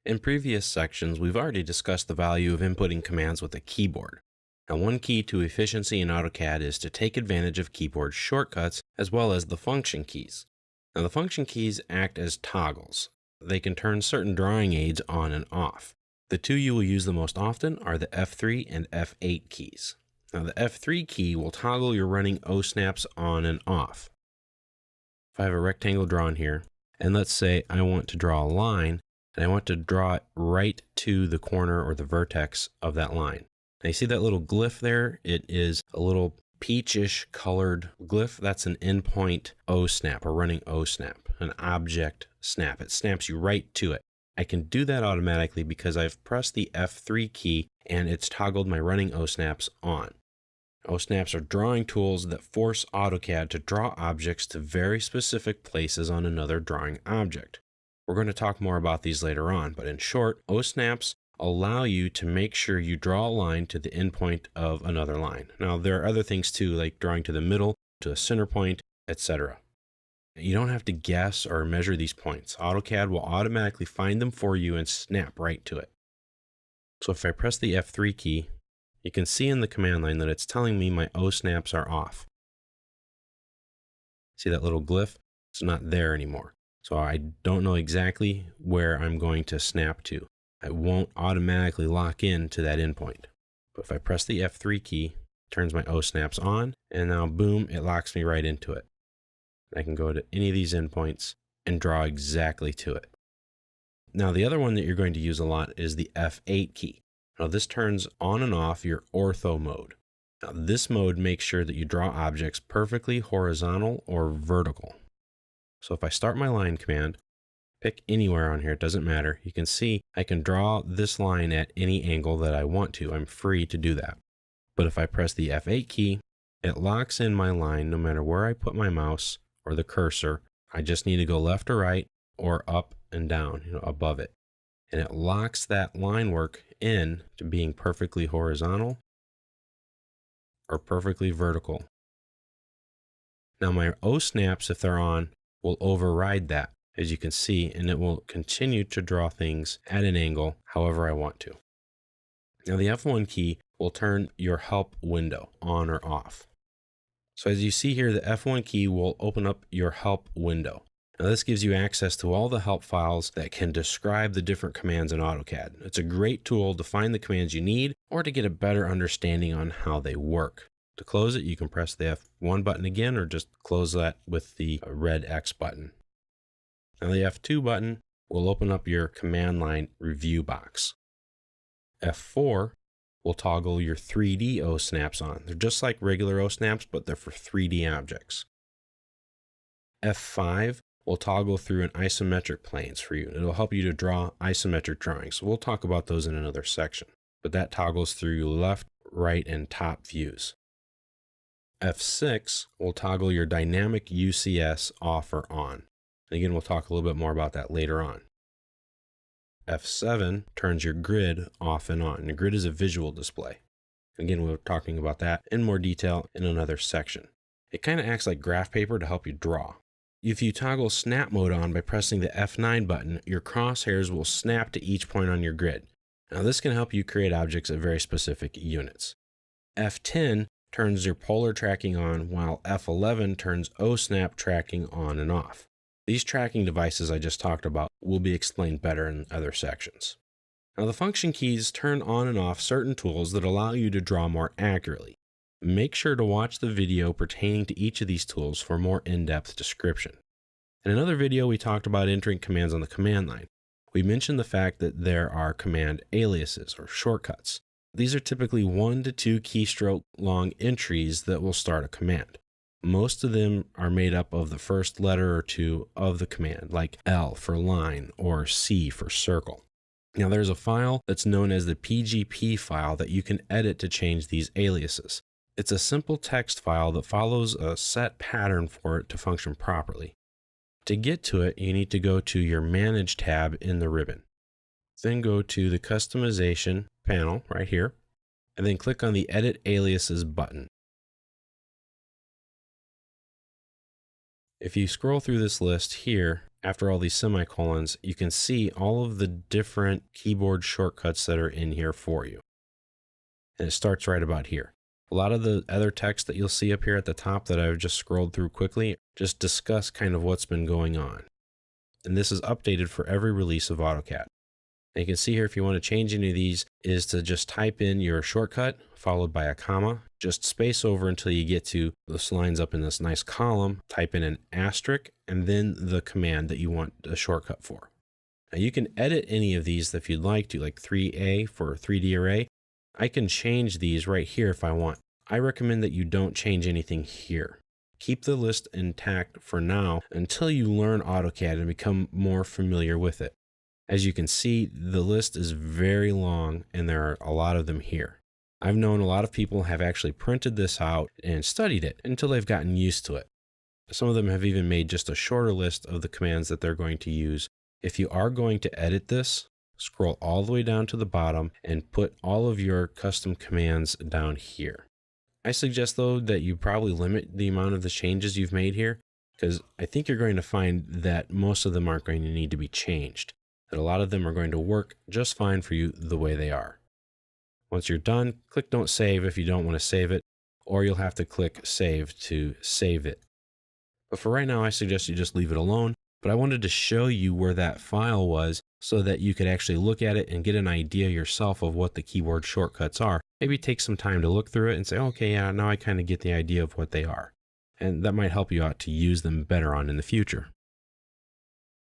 In previous sections, we've already discussed the value of inputting commands with a keyboard. Now, one key to efficiency in AutoCAD is to take advantage of keyboard shortcuts as well as the function keys. Now, the function keys act as toggles. They can turn certain drawing aids on and off. The two you will use the most often are the F3 and F8 keys. Now, the F3 key will toggle your running O-snaps on and off. If I have a rectangle drawn here, and let's say I want to draw a line, and I want to draw it right to the corner or the vertex of that line. Now you see that little glyph there? It is a little peachish colored glyph. That's an endpoint O-snap, a running O-snap, an object snap. It snaps you right to it. I can do that automatically because I've pressed the F3 key and it's toggled my running O-snaps on. O-snaps are drawing tools that force AutoCAD to draw objects to very specific places on another drawing object. We're going to talk more about these later on, but in short, O-snaps allow you to make sure you draw a line to the endpoint of another line. Now, there are other things too, like drawing to the middle, to a center point, etc. You don't have to guess or measure these points. AutoCAD will automatically find them for you and snap right to it. So if I press the F3 key, you can see in the command line that it's telling me my O-snaps are off. See that little glyph? It's not there anymore. So I don't know exactly where I'm going to snap to. I won't automatically lock in to that endpoint. But if I press the F3 key, it turns my O-snaps on, and now boom, it locks me right into it. I can go to any of these endpoints and draw exactly to it. Now the other one that you're going to use a lot is the F8 key. Now this turns on and off your ortho mode. Now this mode makes sure that you draw objects perfectly horizontal or vertical. So if I start my line command, pick anywhere on here, it doesn't matter. You can see I can draw this line at any angle that I want to. I'm free to do that. But if I press the F8 key, it locks in my line no matter where I put my mouse or the cursor. I just need to go left or right or up and down, above it. And it locks that line work in to being perfectly horizontal or perfectly vertical. Now my O-snaps, if they're on, will override that, as you can see, and it will continue to draw things at an angle however I want to. Now the F1 key will turn your help window on or off. So as you see here, the F1 key will open up your help window. Now this gives you access to all the help files that can describe the different commands in AutoCAD. It's a great tool to find the commands you need or to get a better understanding on how they work. To close it, you can press the F1 button again or just close that with the red X button. Now the F2 button will open up your command line review box. F4 will toggle your 3D O-snaps on. They're just like regular O-snaps, but they're for 3D objects. F5 will toggle through an isometric planes for you. It'll help you to draw isometric drawings. We'll talk about those in another section, but that toggles through your left, right, and top views. F6 will toggle your dynamic UCS off or on. And again, we'll talk a little bit more about that later on. F7 turns your grid off and on. The grid is a visual display. Again, we're talking about that in more detail in another section. It kind of acts like graph paper to help you draw. If you toggle snap mode on by pressing the F9 button, your crosshairs will snap to each point on your grid. Now this can help you create objects at very specific units. F10 turns your polar tracking on, while F11 turns O-snap tracking on and off. These tracking devices I just talked about will be explained better in other sections. Now the function keys turn on and off certain tools that allow you to draw more accurately. Make sure to watch the video pertaining to each of these tools for more in-depth description. In another video, we talked about entering commands on the command line. We mentioned the fact that there are command aliases or shortcuts. These are typically 1 to 2 keystroke long entries that will start a command. Most of them are made up of the first letter or two of the command, like L for line or C for circle. Now there's a file that's known as the PGP file that you can edit to change these aliases. It's a simple text file that follows a set pattern for it to function properly. To get to it, you need to go to your Manage tab in the ribbon. Then go to the Customization panel right here, and then click on the Edit Aliases button. If you scroll through this list here, after all these semicolons, you can see all of the different keyboard shortcuts that are in here for you. And it starts right about here. A lot of the other text that you'll see up here at the top that I've just scrolled through quickly just discuss kind of what's been going on. And this is updated for every release of AutoCAD. And you can see here if you want to change any of these is to just type in your shortcut followed by a comma, just space over until you get to this lines up in this nice column, type in an asterisk, and then the command that you want a shortcut for. Now you can edit any of these if you'd like to, like 3A for 3D array. I can change these right here if I want. I recommend that you don't change anything here. Keep the list intact for now until you learn AutoCAD and become more familiar with it. As you can see, the list is very long and there are a lot of them here. I've known a lot of people have actually printed this out and studied it until they've gotten used to it. Some of them have even made just a shorter list of the commands that they're going to use. If you are going to edit this, scroll all the way down to the bottom and put all of your custom commands down here. I suggest though that you probably limit the amount of the changes you've made here, because I think you're going to find that most of them aren't going to need to be changed, that a lot of them are going to work just fine for you the way they are. Once you're done, click Don't Save if you don't want to save it, or you'll have to click Save to save it. But for right now, I suggest you just leave it alone. But I wanted to show you where that file was so that you could actually look at it and get an idea yourself of what the keyboard shortcuts are. Maybe take some time to look through it and say, okay, yeah, now I kind of get the idea of what they are. And that might help you out to use them better on in the future.